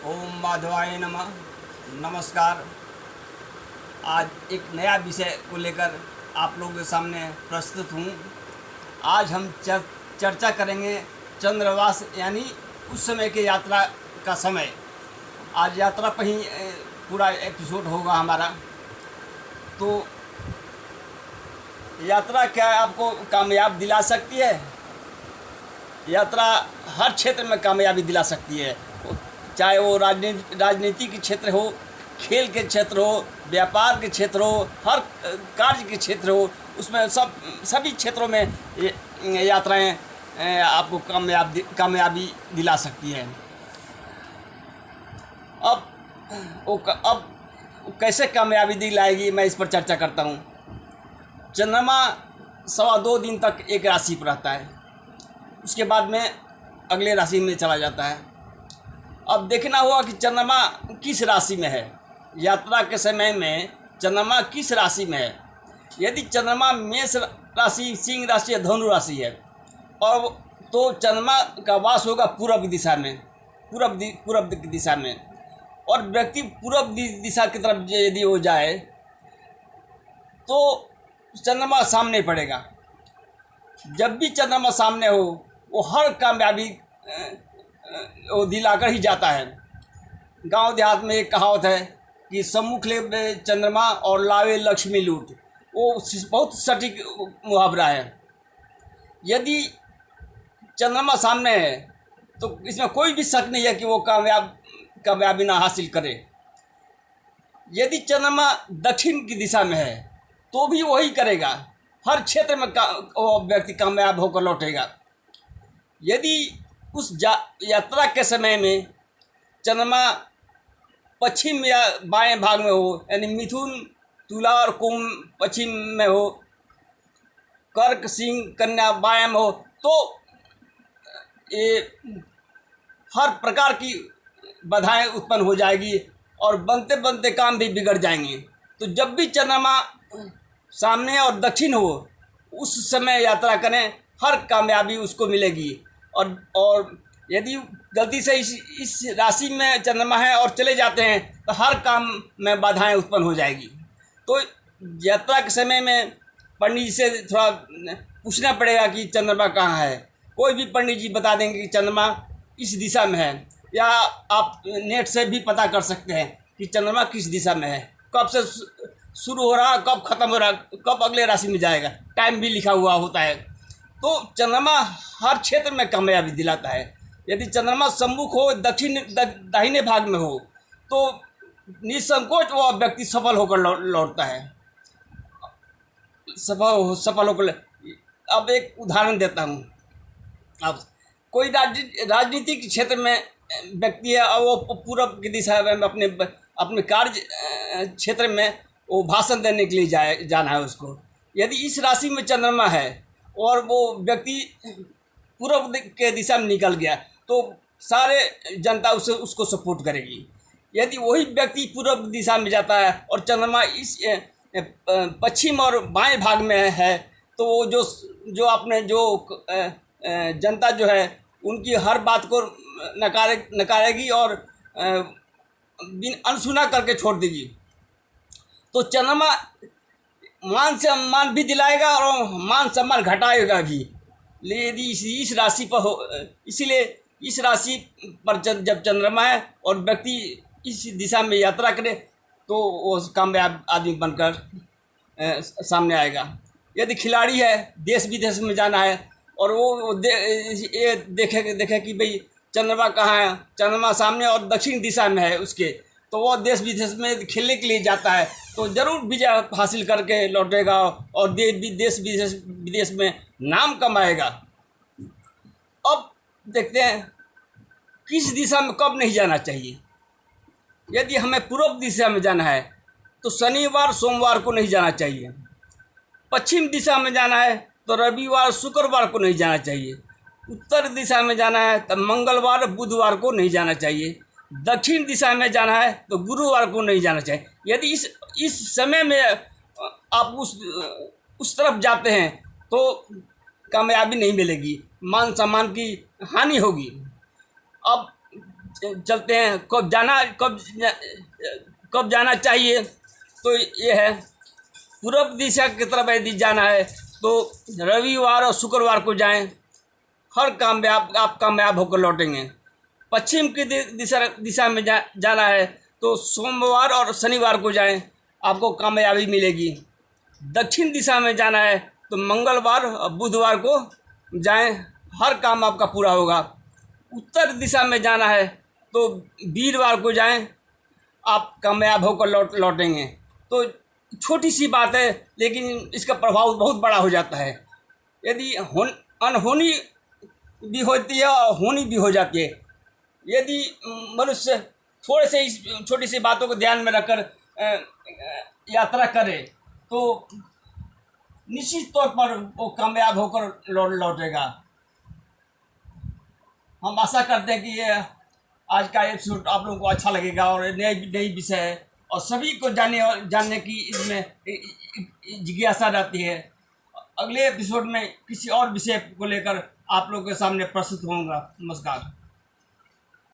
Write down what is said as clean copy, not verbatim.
ओम माधवाय नमः। नमस्कार। आज एक नया विषय को लेकर आप लोगों के सामने प्रस्तुत हूँ। आज हम चर्चा करेंगे चंद्रवास यानी उस समय के यात्रा का समय। आज यात्रा पर ही पूरा एपिसोड होगा हमारा। तो यात्रा क्या आपको कामयाब दिला सकती है? यात्रा हर क्षेत्र में कामयाबी दिला सकती है, चाहे वो राजनीति के क्षेत्र हो, खेल के क्षेत्र हो, व्यापार के क्षेत्र हो, हर कार्य के क्षेत्र हो, उसमें सभी क्षेत्रों में यात्राएं आपको कामयाबी दिला सकती है। अब कैसे कामयाबी दिलाएगी, मैं इस पर चर्चा करता हूँ। चंद्रमा 2.25 दिन तक एक राशि पर रहता है, उसके बाद में अगले राशि में चला जाता है। अब देखना होगा कि चंद्रमा किस राशि में है। यात्रा के समय में चंद्रमा किस राशि में है। यदि चंद्रमा मेष राशि, सिंह राशि या धनु राशि है, और तो चंद्रमा का वास होगा पूर्व दिशा में, पूर्व दिशा में, और व्यक्ति पूर्व दिशा की तरफ यदि हो जाए तो चंद्रमा सामने पड़ेगा। जब भी चंद्रमा सामने हो वो हर कामयाबी वो दिलाकर ही जाता है। गांव देहात में एक कहावत है कि सम्मुख ले चंद्रमा और लावे लक्ष्मी लूट। वो बहुत सटीक मुहावरा है। यदि चंद्रमा सामने है तो इसमें कोई भी शक नहीं है कि वो कामयाबी ना हासिल करे। यदि चंद्रमा दक्षिण की दिशा में है तो भी वही करेगा, हर क्षेत्र में वो व्यक्ति कामयाब होकर लौटेगा। यदि उस यात्रा के समय में चंद्रमा पश्चिम या बाएं भाग में हो, यानी मिथुन, तुला और कुंभ पश्चिम में हो, कर्क, सिंह, कन्या बाएं में हो, तो ये हर प्रकार की बाधाएं उत्पन्न हो जाएगी और बनते बनते काम भी बिगड़ जाएंगे। तो जब भी चंद्रमा सामने और दक्षिण हो उस समय यात्रा करें, हर कामयाबी उसको मिलेगी। और यदि गलती से इस राशि में चंद्रमा है और चले जाते हैं तो हर काम में बाधाएं उत्पन्न हो जाएगी। तो यात्रा के समय में पंडित जी से थोड़ा पूछना पड़ेगा कि चंद्रमा कहाँ है। कोई भी पंडित जी बता देंगे कि चंद्रमा इस दिशा में है, या आप नेट से भी पता कर सकते हैं कि चंद्रमा किस दिशा में है, कब से शुरू हो रहा, कब ख़त्म हो रहा, कब अगले राशि में जाएगा, टाइम भी लिखा हुआ होता है। तो चंद्रमा हर क्षेत्र में कामयाबी दिलाता है। यदि चंद्रमा सम्मुख हो, दाहिने भाग में हो, तो निसंकोच वह व्यक्ति सफल होकर लौटता है। सफल होकर। अब एक उदाहरण देता हूँ। अब कोई राजनीतिक क्षेत्र में व्यक्ति है और वो पूर्व की दिशा में अपने कार्य क्षेत्र में वो भाषण देने के लिए जाना है उसको। यदि इस राशि में चंद्रमा है और वो व्यक्ति पूर्व के दिशा में निकल गया तो सारे जनता उसको सपोर्ट करेगी। यदि वही व्यक्ति पूर्व दिशा में जाता है और चंद्रमा इस पश्चिम और बाएं भाग में है तो वो जो अपने जनता जो है उनकी हर बात को नकारेगी और अनसुना करके छोड़ देगी। तो चंद्रमा मान सम्मान भी दिलाएगा और मान सम्मान घटाएगा भी। यदि इस राशि पर हो, इसीलिए इस राशि पर जब चंद्रमा है और व्यक्ति इस दिशा में यात्रा करे तो वो कामयाब आदमी बनकर सामने आएगा। यदि खिलाड़ी है, देश विदेश में जाना है और वो ये देखे कि भाई चंद्रमा कहाँ है, चंद्रमा सामने और दक्षिण दिशा में है उसके, तो वो देश विदेश में खेलने के लिए जाता है तो ज़रूर विजय हासिल करके लौटेगा और देश विदेश में नाम कमाएगा। अब देखते हैं किस दिशा में कब नहीं जाना चाहिए। यदि हमें पूर्व दिशा में जाना है तो शनिवार सोमवार को नहीं जाना चाहिए। पश्चिम दिशा में जाना है तो रविवार शुक्रवार को नहीं जाना चाहिए। उत्तर दिशा में जाना है तो मंगलवार बुधवार को नहीं जाना चाहिए। दक्षिण दिशा में जाना है तो गुरुवार को नहीं जाना चाहिए। यदि इस समय में आप उस तरफ जाते हैं तो कामयाबी नहीं मिलेगी, मान सम्मान की हानि होगी। अब चलते हैं, कब जाना चाहिए, तो ये है पूर्व दिशा की तरफ यदि जाना है तो रविवार और शुक्रवार को जाएं, हर काम में आप कामयाब होकर लौटेंगे। पश्चिम की दिशा में जाना है तो सोमवार और शनिवार को जाएं, आपको कामयाबी मिलेगी। दक्षिण दिशा में जाना है तो मंगलवार और बुधवार को जाएं, हर काम आपका पूरा होगा। उत्तर दिशा में जाना है तो वीरवार को जाएं, आप कामयाब होकर लौटेंगे। तो छोटी सी बात है, लेकिन इसका प्रभाव बहुत बड़ा हो जाता है। यदि अनहोनी भी होती है और होनी भी हो जाती है। यदि मनुष्य थोड़े से इस छोटी सी बातों को ध्यान में रखकर यात्रा करे तो निश्चित तौर पर वो कामयाब होकर लौटेगा। हम आशा करते हैं कि ये आज का एपिसोड आप लोगों को अच्छा लगेगा और नई विषय है और सभी को जानने की इसमें जिज्ञासा रहती है। अगले एपिसोड में किसी और विषय को लेकर आप लोगों के सामने प्रस्तुत होऊंगा। नमस्कार।